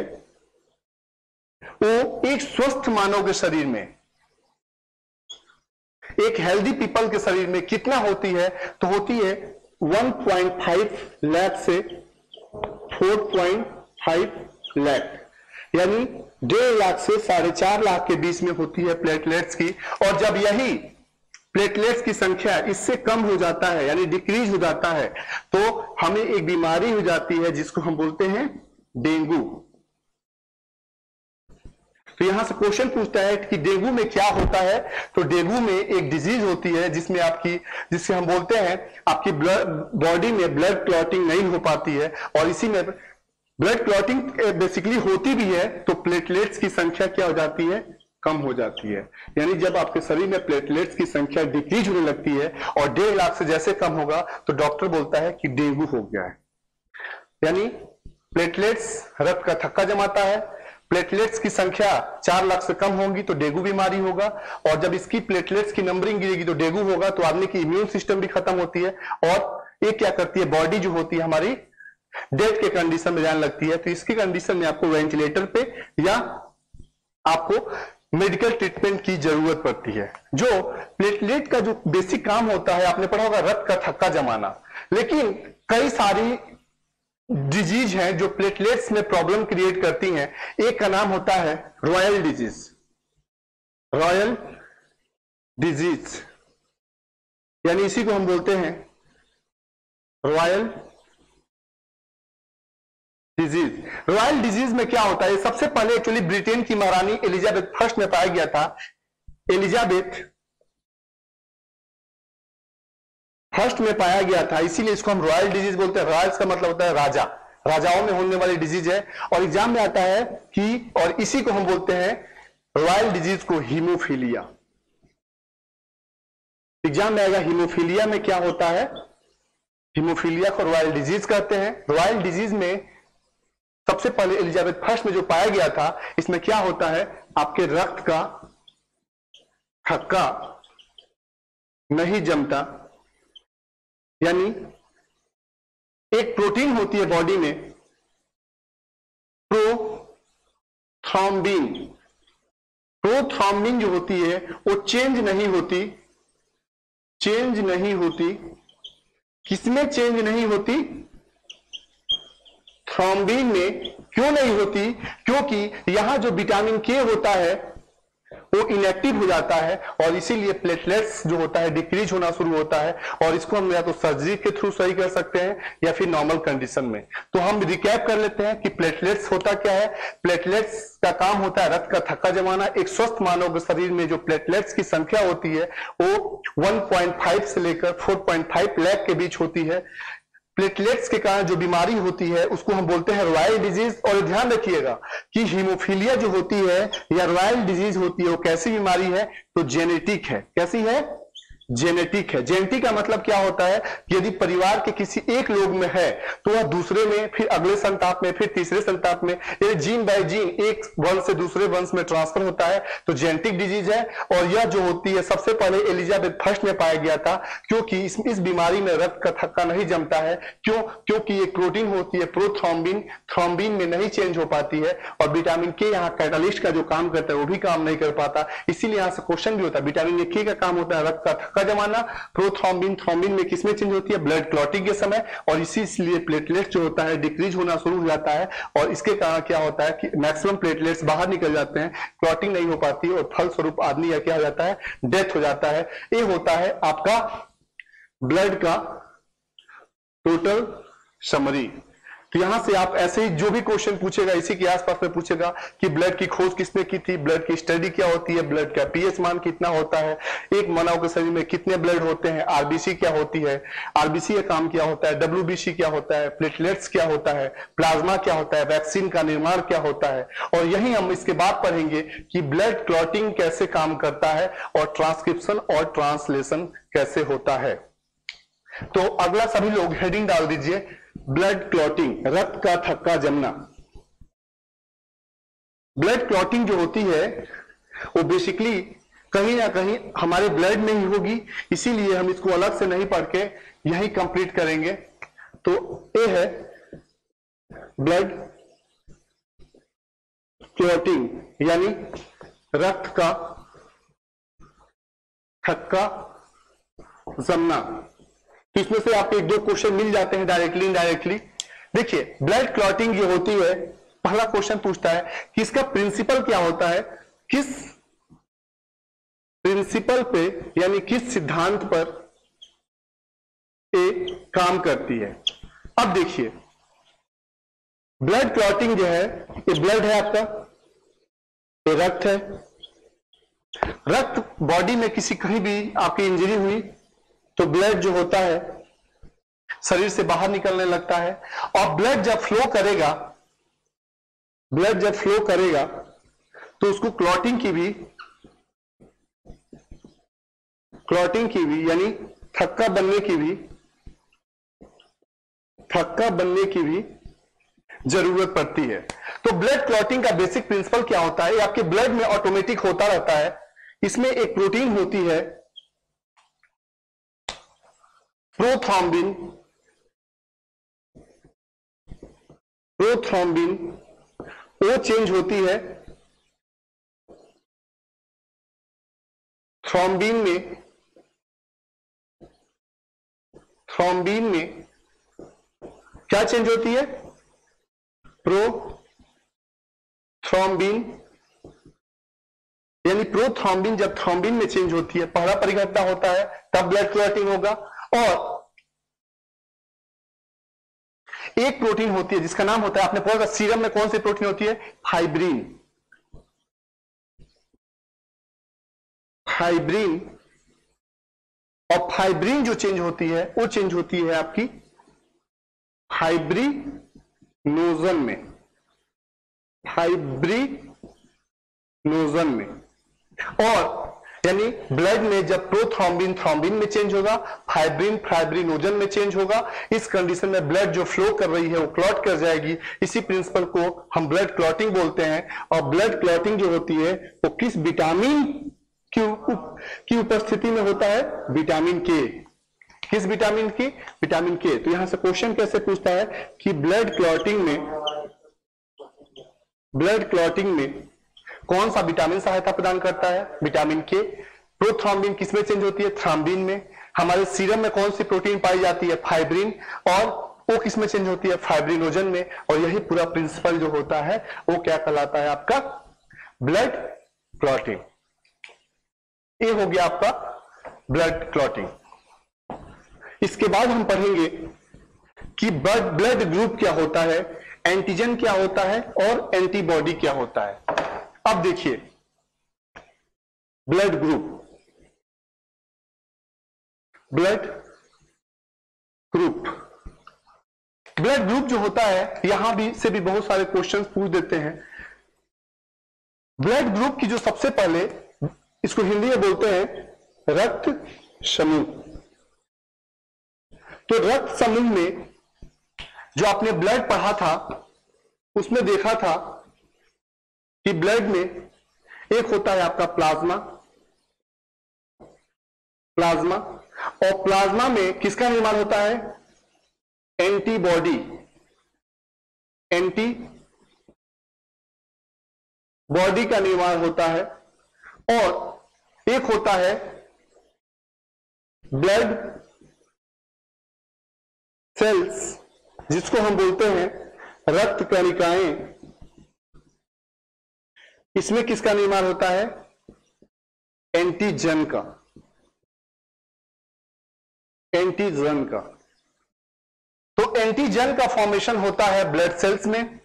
वो एक स्वस्थ मानव के शरीर में, एक हेल्दी पीपल के शरीर में कितना होती है, तो होती है 1.5 लाख से 4.5 लाख, यानी 1.5 लाख से 4.5 लाख के बीच में होती है प्लेटलेट्स की। और जब यही प्लेटलेट्स की संख्या इससे कम हो जाता है, यानी डिक्रीज हो जाता है, तो हमें एक बीमारी हो जाती है जिसको हम बोलते हैं डेंगू। तो यहां से क्वेश्चन पूछता है कि डेंगू में क्या होता है, तो डेंगू में एक डिजीज होती है जिसमें जिससे हम बोलते हैं आपकी बॉडी में ब्लड क्लॉटिंग नहीं हो पाती है, और इसी में ब्लड क्लॉटिंग बेसिकली होती भी है तो प्लेटलेट्स की संख्या क्या हो जाती है, कम हो जाती है। यानी जब आपके शरीर में प्लेटलेट्स की संख्या डिक्रीज होने लगती है और 1.5 लाख से जैसे कम होगा तो डॉक्टर बोलता है कि डेंगू हो गया है। यानी प्लेटलेट्स रक्त का थक्का जमाता है, प्लेटलेट्स की संख्या 4 लाख से कम होगी तो डेंगू बीमारी होगा, और जब इसकी प्लेटलेट्स की नंबरिंग गिरेगी तो डेंगू होगा, तो आदमी की इम्यून सिस्टम भी खत्म होती है और ये क्या करती है, बॉडी जो होती है हमारी डेथ के कंडीशन में जाने लगती है। तो इसकी कंडीशन में आपको वेंटिलेटर पे या आपको मेडिकल ट्रीटमेंट की जरूरत पड़ती है। जो प्लेटलेट का जो बेसिक काम होता है, आपने पढ़ा होगा रक्त का थक्का जमाना, लेकिन कई सारी डिजीज हैं जो प्लेटलेट्स में प्रॉब्लम क्रिएट करती हैं। एक का नाम होता है रॉयल डिजीज, रॉयल डिजीज, यानी इसी को हम बोलते हैं रॉयल डिजीज। रॉयल डिजीज में क्या होता है, सबसे पहले एक्चुअली ब्रिटेन की महारानी एलिजाबेथ फर्स्ट में पाया गया था। एलिजाबेथ फर्स्ट में पाया गया था, इसीलिए इसको हम रॉयल डिजीज बोलते हैं। रॉयल्स का मतलब होता है राजा, राजाओं में होने वाली डिजीज है, और एग्जाम में आता है कि, और इसी को हम बोलते हैं रॉयल डिजीज को हीमोफीलिया। एग्जाम में आएगा हीमोफीलिया में क्या होता है, हीमोफीलिया को रॉयल डिजीज कहते हैं। रॉयल डिजीज में सबसे पहले एलिजाबेथ फर्स्ट में जो पाया गया था, इसमें क्या होता है, आपके रक्त का थक्का नहीं जमता, यानी एक प्रोटीन होती है बॉडी में प्रोथ्रोम्बिन। प्रोथ्रोम्बिन जो होती है वो चेंज नहीं होती। किसमें चेंज नहीं होती, थ्रोम्बिन में। क्यों नहीं होती, क्योंकि यहां जो विटामिन के होता है वो इनएक्टिव हो जाता है, और इसीलिए प्लेटलेट्स जो होता है डिक्रीज होना शुरू होता है, और इसको हम या तो सर्जरी के थ्रू सही कर सकते हैं या फिर नॉर्मल कंडीशन में। तो हम रिकैप कर लेते हैं कि प्लेटलेट्स होता क्या है। प्लेटलेट्स का काम होता है रक्त का थक्का जमाना। एक स्वस्थ मानव के शरीर में जो प्लेटलेट्स की संख्या होती है वो 1.5 से लेकर 4.5 लाख के बीच होती है। प्लेटलेट्स के कारण जो बीमारी होती है उसको हम बोलते हैं रॉयल डिजीज। और ध्यान रखिएगा कि हीमोफीलिया जो होती है या रॉयल डिजीज होती है वो कैसी बीमारी है, तो जेनेटिक है। कैसी है, जेनेटिक है। जेनेटिक का मतलब क्या होता है कि यदि परिवार के किसी एक लोग में है तो वह दूसरे में, फिर अगले संताप में, फिर तीसरे संताप में, ये जीन बाय जीन एक वंश से दूसरे वंश में ट्रांसफर होता है, तो जेनेटिक डिजीज है। और यह जो होती है सबसे पहले एलिजाबेथ फर्स्ट में पाया गया था, क्योंकि इस बीमारी में रक्त का थक्का नहीं जमता है। क्योंकि एक प्रोटीन होती है प्रोथ्रोम्बिन, थ्रोम्बिन में नहीं चेंज हो पाती है, और विटामिन के यहाँ कैटालिस्ट का जो काम करता है वो भी काम नहीं कर पाता। इसीलिए यहां से क्वेश्चन भी होता है, विटामिन के का काम होता है रक्त का का जमाना। प्रोथ्रोम्बिन, थ्रोम्बिन में किसमें चेंज होती है, ब्लड क्लॉटिंग के समय, और इसीलिए प्लेटलेट्स जो होता है डिक्रीज होना शुरू हो जाता है, और इसके कारण क्या होता है कि मैक्सिमम प्लेटलेट्स बाहर निकल जाते हैं, क्लॉटिंग नहीं हो पाती, और फलस्वरूप आदमी या क्या हो जाता है, डेथ हो जाता है। ये होता है आपका ब्लड का टोटल समरी। तो यहां से आप ऐसे ही जो भी क्वेश्चन पूछेगा इसी के आसपास में पूछेगा कि ब्लड की खोज किसने की थी, ब्लड की स्टडी क्या होती है, ब्लड का पीएच मान कितना होता है, एक मानव के शरीर में कितने ब्लड होते हैं, आरबीसी क्या होती है, आरबीसी का काम क्या होता है, डब्ल्यूबीसी क्या होता है, प्लेटलेट्स क्या होता है, प्लाज्मा क्या होता है, वैक्सीन का निर्माण क्या होता है, और यही हम इसके बाद पढ़ेंगे कि ब्लड क्लॉटिंग कैसे काम करता है और ट्रांसक्रिप्शन और ट्रांसलेशन कैसे होता है। तो अगला सभी लोग हेडिंग डाल दीजिए, ब्लड क्लॉटिंग, रक्त का थक्का जमना। ब्लड क्लॉटिंग जो होती है वो बेसिकली कहीं ना कहीं हमारे ब्लड में ही होगी, इसीलिए हम इसको अलग से नहीं पढ़ के यही कंप्लीट करेंगे। तो ए है ब्लड क्लॉटिंग, यानी रक्त का थक्का जमना। तो इसमें से आपको एक दो क्वेश्चन मिल जाते हैं डायरेक्टली इनडायरेक्टली। देखिए ब्लड क्लॉटिंग जो होती है, पहला क्वेश्चन पूछता है कि इसका प्रिंसिपल क्या होता है, किस प्रिंसिपल पे यानी किस सिद्धांत पर ये काम करती है। अब देखिए ब्लड क्लॉटिंग जो है, ये ब्लड है आपका, ये रक्त है। रक्त बॉडी में किसी कहीं भी आपकी इंजरी हुई तो ब्लड जो होता है शरीर से बाहर निकलने लगता है, और ब्लड जब फ्लो करेगा, ब्लड जब फ्लो करेगा तो उसको क्लॉटिंग की भी यानी थक्का बनने की भी जरूरत पड़ती है। तो ब्लड क्लॉटिंग का बेसिक प्रिंसिपल क्या होता है, आपके ब्लड में ऑटोमेटिक होता रहता है। इसमें एक प्रोटीन होती है प्रोथ्रोम्बिन, वो चेंज होती है थ्रोम्बिन में क्या चेंज होती है, प्रोथ्रोम्बिन, यानी प्रोथ्रोम्बिन जब थ्रोम्बिन में चेंज होती है, पहला परिघटना होता है, तब ब्लड क्लॉटिंग होगा। और एक प्रोटीन होती है जिसका नाम होता है, आपने पढ़ा सीरम में कौन सी प्रोटीन होती है, फाइब्रिन। और फाइब्रिन जो चेंज होती है वो चेंज होती है आपकी फाइब्रिनोजन में। और यानी ब्लड में जब प्रोथ्रोम्बिन थ्रोम्बिन में चेंज होगा, फाइब्रिनोजन में चेंज होगा, इस कंडीशन में ब्लड जो फ्लो कर रही है वो क्लॉट कर जाएगी। इसी प्रिंसिपल को हम ब्लड क्लॉटिंग बोलते हैं। और ब्लड क्लॉटिंग जो होती है वो किस विटामिन की उपस्थिति में होता है, विटामिन के। किस विटामिन की, विटामिन के। तो यहां से क्वेश्चन कैसे पूछता है कि ब्लड क्लॉटिंग में कौन सा विटामिन सहायता प्रदान करता है, विटामिन के। प्रोथ्रोम्बिन किसमें चेंज होती है, थ्रोम्बिन में। हमारे सीरम में कौन सी प्रोटीन पाई जाती है, फाइब्रिन, और वो किसमें चेंज होती है, फाइब्रिनोजन में। और यही पूरा प्रिंसिपल जो होता है वो क्या कहलाता है, आपका ब्लड क्लॉटिंग। ये हो गया आपका ब्लड क्लॉटिंग। इसके बाद हम पढ़ेंगे कि ब्लड ग्रुप क्या होता है, एंटीजन क्या होता है और एंटीबॉडी क्या होता है। अब देखिए ब्लड ग्रुप जो होता है, यहां भी से भी बहुत सारे क्वेश्चंस पूछ देते हैं। ब्लड ग्रुप की जो सबसे पहले, इसको हिंदी में बोलते हैं रक्त समूह। तो रक्त समूह में जो आपने ब्लड पढ़ा था उसमें देखा था कि ब्लड में एक होता है आपका प्लाज्मा, और प्लाज्मा में किसका निर्माण होता है, एंटीबॉडी का निर्माण होता है। और एक होता है ब्लड सेल्स, जिसको हम बोलते हैं रक्त कणिकाएं। इसमें किसका निर्माण होता है, एंटीजन का। तो एंटीजन का फॉर्मेशन होता है ब्लड सेल्स में,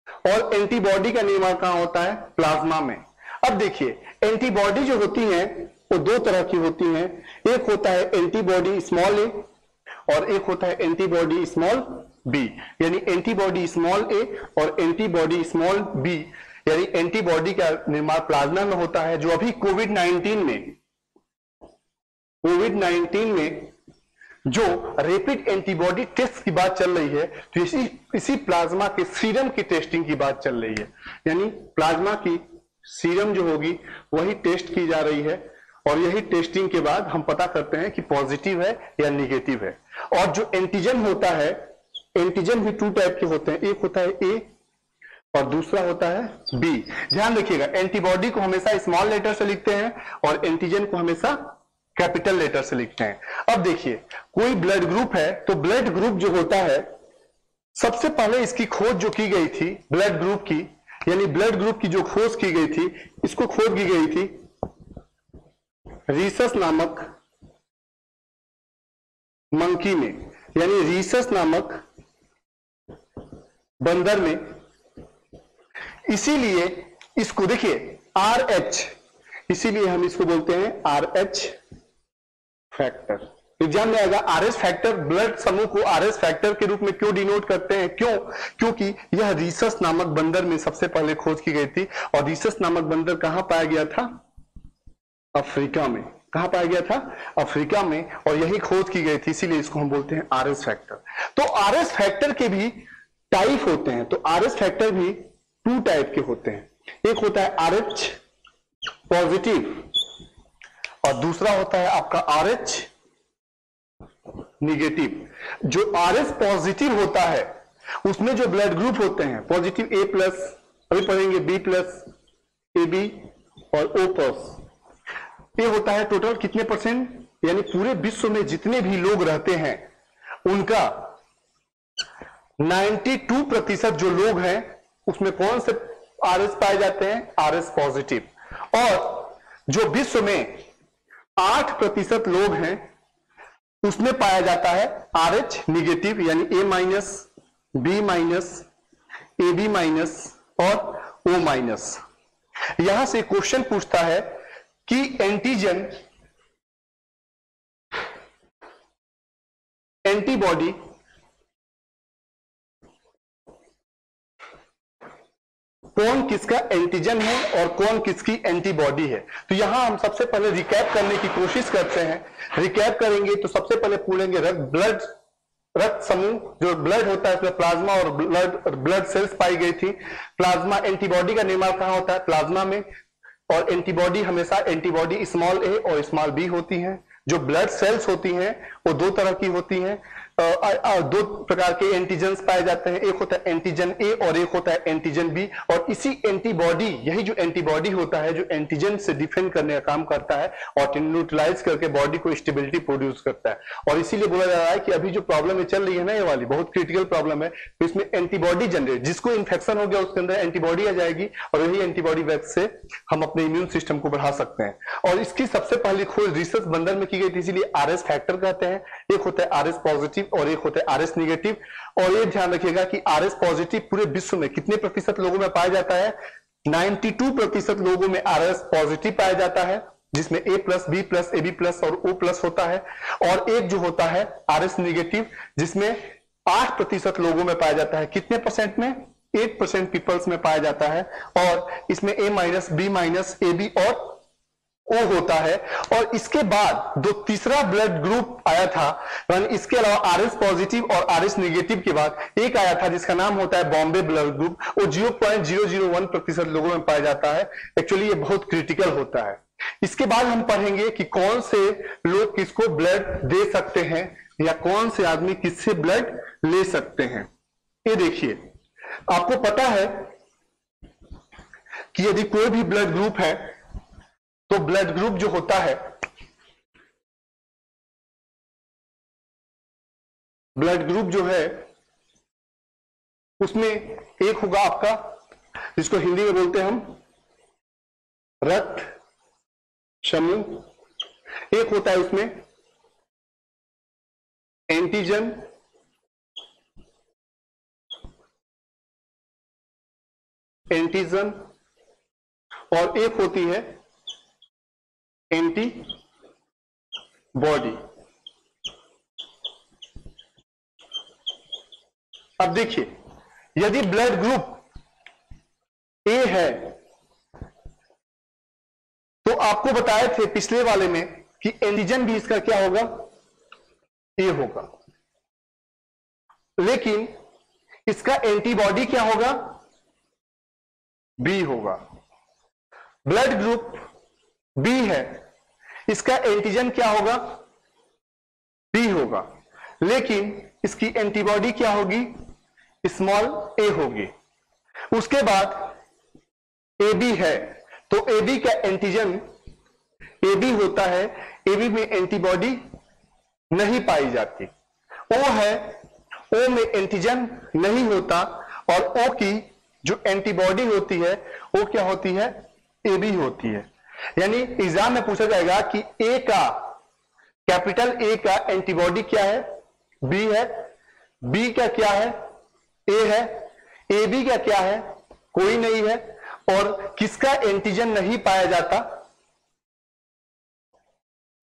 और एंटीबॉडी का निर्माण कहां होता है, प्लाज्मा में। अब देखिए एंटीबॉडी जो होती हैं वो दो तरह की होती हैं। एक होता है एंटीबॉडी स्मॉल ए और एक होता है एंटीबॉडी स्मॉल बी, यानी एंटीबॉडी स्मॉल ए और एंटीबॉडी स्मॉल बी, यानी एंटीबॉडी का निर्माण प्लाज्मा में होता है। जो अभी कोविड 19 में जो रैपिड एंटीबॉडी टेस्ट की बात चल रही है, तो इसी प्लाज्मा के सीरम की टेस्टिंग की बात चल रही है। यानी प्लाज्मा की सीरम जो होगी वही टेस्ट की जा रही है, और यही टेस्टिंग के बाद हम पता करते हैं कि पॉजिटिव है या निगेटिव है। और जो एंटीजन होता है, एंटीजन भी 2 टाइप के होते हैं, एक होता है ए और दूसरा होता है बी। ध्यान रखिएगा, एंटीबॉडी को हमेशा स्मॉल लेटर से लिखते हैं और एंटीजन को हमेशा कैपिटल लेटर से लिखते हैं। अब देखिए, कोई ब्लड ग्रुप है, तो ब्लड ग्रुप जो होता है, सबसे पहले इसकी खोज जो की गई थी ब्लड ग्रुप की, यानी ब्लड ग्रुप की जो खोज की गई थी, इसको खोज की गई थी रीसस नामक मंकी में, यानी रीसस नामक बंदर में। इसीलिए इसको देखिए RH, इसीलिए हम इसको बोलते हैं RH फैक्टर। एग्जाम में आएगा RS फैक्टर, ब्लड समूह को RS फैक्टर के रूप में क्यों डिनोट करते हैं, क्यों? क्योंकि यह रीसस नामक बंदर में सबसे पहले खोज की गई थी, और रीसस नामक बंदर कहां पाया गया था? अफ्रीका में। कहां पाया गया था? अफ्रीका में, और यही खोज की गई थी, इसीलिए इसको हम बोलते हैं RS फैक्टर। तो RS फैक्टर के भी टाइप होते हैं, तो RS फैक्टर भी 2 टाइप के होते हैं। एक होता है RH पॉजिटिव और दूसरा होता है आपका RH निगेटिव। जो RS पॉजिटिव होता है उसमें जो ब्लड ग्रुप होते हैं पॉजिटिव A+, अभी पढ़ेंगे B+, AB और O+, ये होता है टोटल कितने %? यानी पूरे विश्व में जितने भी लोग रहते हैं उनका 92% जो लोग हैं उसमें कौन से RS पाए जाते हैं? RS positive. और जो विश्व में 8% लोग हैं उसमें पाया जाता है RH निगेटिव, यानी A-, B-, AB- और O-। यहां से क्वेश्चन पूछता है कि एंटीजन एंटीबॉडी कौन किसका एंटीजन है और कौन किसकी एंटीबॉडी है। तो यहां हम सबसे पहले रिकैप करने की कोशिश करते हैं। रिकैप करेंगे तो सबसे पहले पूछेंगे रक्त समूह, जो ब्लड होता है उसमें प्लाज्मा और ब्लड सेल्स पाई गई थी। प्लाज्मा एंटीबॉडी का निर्माण कहां होता है? प्लाज्मा में। और एंटीबॉडी हमेशा एंटीबॉडी स्मॉल a और स्मॉल b होती हैं। जो ब्लड सेल्स होती हैं वो 2 तरह की होती हैं, 2 प्रकार के एंटीजन्स पाए जाते हैं, एक होता है एंटीजन ए और एक होता है एंटीजन बी। और इसी एंटीबॉडी, यही जो एंटीबॉडी होता है जो एंटीजन से डिफेंड करने का काम करता है और न्यूट्रलाइज करके बॉडी को स्टेबिलिटी प्रोड्यूस करता है। और इसीलिए बोला जा रहा है कि अभी जो प्रॉब्लम चल रही है ना, ये वाली बहुत क्रिटिकल प्रॉब्लम है, तो इसमें एंटीबॉडी जनरेट, जिसको इन्फेक्शन हो गया उसके अंदर एंटीबॉडी आ जाएगी और यही एंटीबॉडी वैक्स से हम अपने इम्यून सिस्टम को बढ़ा सकते हैं। और इसकी सबसे पहली खोज रीसस बंदर में की गई थी, इसीलिए RS फैक्टर कहते हैं। एक होता है RS पॉजिटिव और एक होता है RS निगेटिव। और ये ध्यान रखिएगा कि RS पॉजिटिव पूरे विश्व में कितने प्रतिशत लोगों में पाया जाता है? 92% लोगों में RS पॉजिटिव पाया जाता है, जिसमें A+, B+, AB+ और O+ होता है। और एक जो होता है RS निगेटिव, जिसमें 8% लोगों में पाया जाता है। कितने % में? 8% पीपल्स में पाया जाता है। और इसमें A-, B-, AB और O होता है। और इसके बाद जो तीसरा ब्लड ग्रुप आया था, इसके अलावा RS पॉजिटिव और RS निगेटिव के बाद एक आया था जिसका नाम होता है बॉम्बे ब्लड ग्रुप। वो 0.001% लोगों में पाया जाता है। एक्चुअली ये बहुत क्रिटिकल होता है। इसके बाद हम पढ़ेंगे कि कौन से लोग किसको ब्लड दे सकते हैं या कौन से आदमी किससे ब्लड ले सकते हैं। ये देखिए, आपको पता है कि यदि कोई भी ब्लड ग्रुप है तो ब्लड ग्रुप जो होता है, ब्लड ग्रुप जो है उसमें एक होगा आपका, जिसको हिंदी में बोलते हैं हम रक्त समूह। एक होता है उसमें एंटीजन, और एक होती है एंटीबॉडी। अब देखिए, यदि ब्लड ग्रुप ए है तो आपको बताए थे पिछले वाले में कि एंटीजन भी इसका क्या होगा? ए होगा, लेकिन इसका एंटीबॉडी क्या होगा, बी होगा। ब्लड ग्रुप बी है, इसका एंटीजन क्या होगा, बी होगा, लेकिन इसकी एंटीबॉडी क्या होगी, स्मॉल ए होगी। उसके बाद ए बी है, तो ए बी का एंटीजन ए बी होता है, ए बी में एंटीबॉडी नहीं पाई जाती। ओ है, ओ में एंटीजन नहीं होता, और ओ की जो एंटीबॉडी होती है वो क्या होती है, ए बी होती है। यानी एग्जाम में पूछा जाएगा कि ए का, कैपिटल ए का एंटीबॉडी क्या है, बी है, बी का क्या है, ए है, ए बी का क्या है, कोई नहीं है, और किसका एंटीजन नहीं पाया जाता,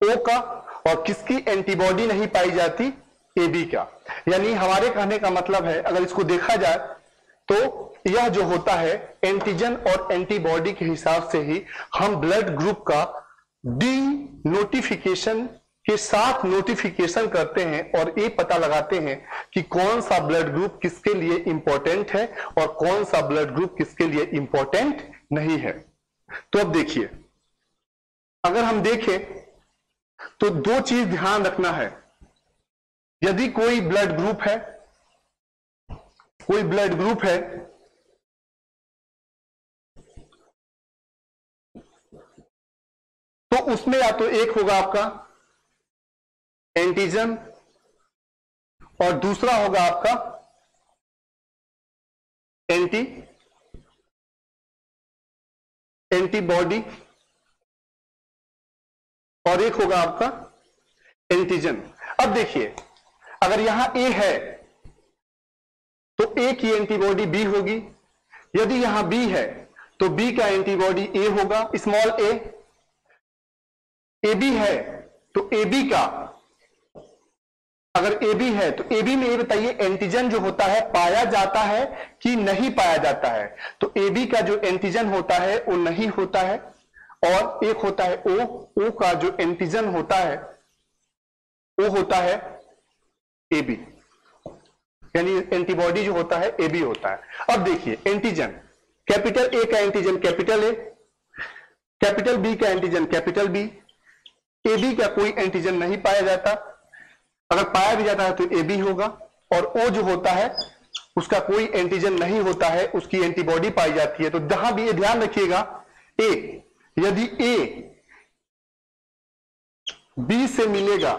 ओ का, और किसकी एंटीबॉडी नहीं पाई जाती, ए बी का। यानी हमारे कहने का मतलब है, अगर इसको देखा जाए तो यह जो होता है एंटीजन और एंटीबॉडी के हिसाब से ही हम ब्लड ग्रुप का डी नोटिफिकेशन के साथ नोटिफिकेशन करते हैं और ये पता लगाते हैं कि कौन सा ब्लड ग्रुप किसके लिए इंपॉर्टेंट है और कौन सा ब्लड ग्रुप किसके लिए इंपॉर्टेंट नहीं है। तो अब देखिए, अगर हम देखें तो दो चीज ध्यान रखना है। यदि कोई ब्लड ग्रुप है, कोई ब्लड ग्रुप है तो उसमें या तो एक होगा आपका एंटीजन और दूसरा होगा आपका एंटीबॉडी, और एक होगा आपका एंटीजन। अब देखिए, अगर यहां ए है तो ए की एंटीबॉडी बी होगी, यदि यहां बी है तो बी का एंटीबॉडी ए होगा, स्मॉल ए। ए बी है तो ए बी का, अगर ए बी है तो ए बी में ये बताइए एंटीजन जो होता है पाया जाता है कि नहीं पाया जाता है। तो ए बी का जो एंटीजन होता है वो नहीं होता है, और एक होता है ओ, ओ का जो एंटीजन होता है वो होता है ए बी, यानी एंटीबॉडी जो होता है ए बी होता है। अब देखिए एंटीजन, कैपिटल ए का antigen capital A, capital B का antigen capital B, A B का कोई एंटीजन नहीं पाया जाता, अगर पाया भी जाता है तो ए बी होगा, और ओ जो होता है उसका कोई एंटीजन नहीं होता है, उसकी एंटीबॉडी पाई जाती है। तो जहां भी ये ध्यान रखिएगा, ए, यदि ए बी से मिलेगा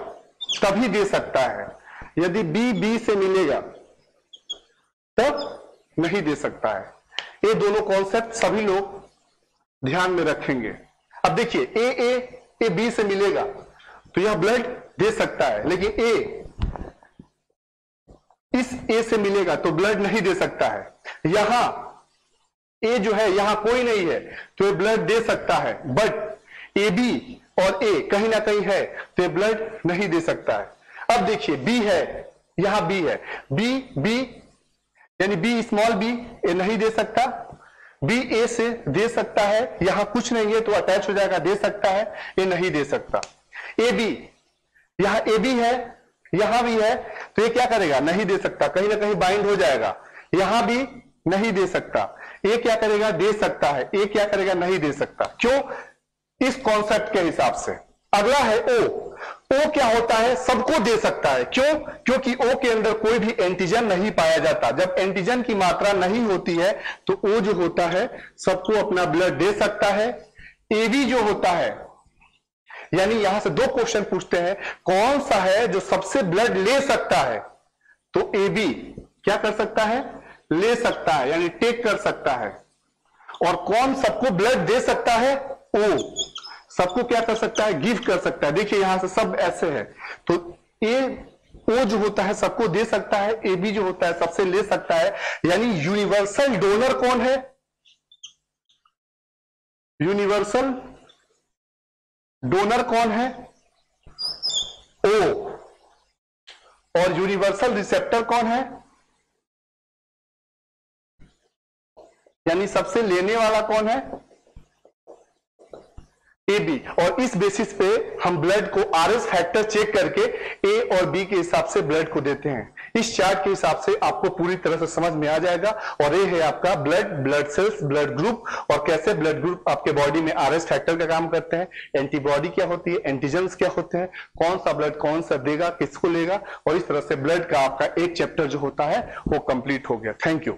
तभी दे सकता है, यदि बी बी से मिलेगा तब नहीं दे सकता है। ये दोनों कॉन्सेप्ट सभी लोग ध्यान में रखेंगे। अब देखिए ए बी से मिलेगा तो यह ब्लड दे सकता है, लेकिन ए इस ए से मिलेगा तो ब्लड नहीं दे सकता है। यहां ए जो है यहां कोई नहीं है तो ये ब्लड दे सकता है, बट ए बी और ए कहीं ना कहीं है तो ये ब्लड नहीं दे सकता है। अब देखिए बी है, यहां बी है, बी यानी बी स्मॉल बी, ए नहीं दे सकता, बी ए से दे सकता है, यहां कुछ नहीं है तो अटैच हो जाएगा, दे सकता है, ये नहीं दे सकता। ए बी, यहां ए बी है, यहां भी है तो ये क्या करेगा, नहीं दे सकता, कहीं ना कहीं बाइंड हो जाएगा, यहां भी नहीं दे सकता। ये क्या करेगा, दे सकता है, ये क्या करेगा, नहीं दे सकता। क्यों, इस कॉन्सेप्ट के हिसाब से। अगला है ओ, ओ क्या होता है, सबको दे सकता है। क्यों, क्योंकि ओ के अंदर कोई भी एंटीजन नहीं पाया जाता। जब एंटीजन की मात्रा नहीं होती है तो ओ जो होता है सबको अपना ब्लड दे सकता है। ए बी जो होता है, यानी यहां से दो क्वेश्चन पूछते हैं, कौन सा है जो सबसे ब्लड ले सकता है, तो ए बी क्या कर सकता है, ले सकता है, यानी टेक कर सकता है। और कौन सबको ब्लड दे सकता है, ओ सबको क्या कर सकता है, गिव कर सकता है। देखिए यहां से सब ऐसे है तो ए ओ जो होता है सबको दे सकता है, ए बी जो होता है सबसे ले सकता है। यानी यूनिवर्सल डोनर कौन है, यूनिवर्सल डोनर कौन है, ओ, और यूनिवर्सल रिसेप्टर कौन है, यानी सबसे लेने वाला कौन है, ए बी, और इस बेसिस पे हम ब्लड को आरएस फैक्टर चेक करके ए और बी के हिसाब से ब्लड को देते हैं। इस चार्ट के हिसाब से आपको पूरी तरह से समझ में आ जाएगा। और ये है आपका blood, blood cells, blood group, और कैसे ब्लड ग्रुप आपके बॉडी में आरएस फैक्टर का काम करते हैं, एंटीबॉडी क्या होती है, एंटीजेंस क्या होते हैं, कौन सा ब्लड कौन सा देगा, किसको लेगा, और इस तरह से ब्लड का आपका एक चैप्टर जो होता है वो कंप्लीट हो गया। Thank you.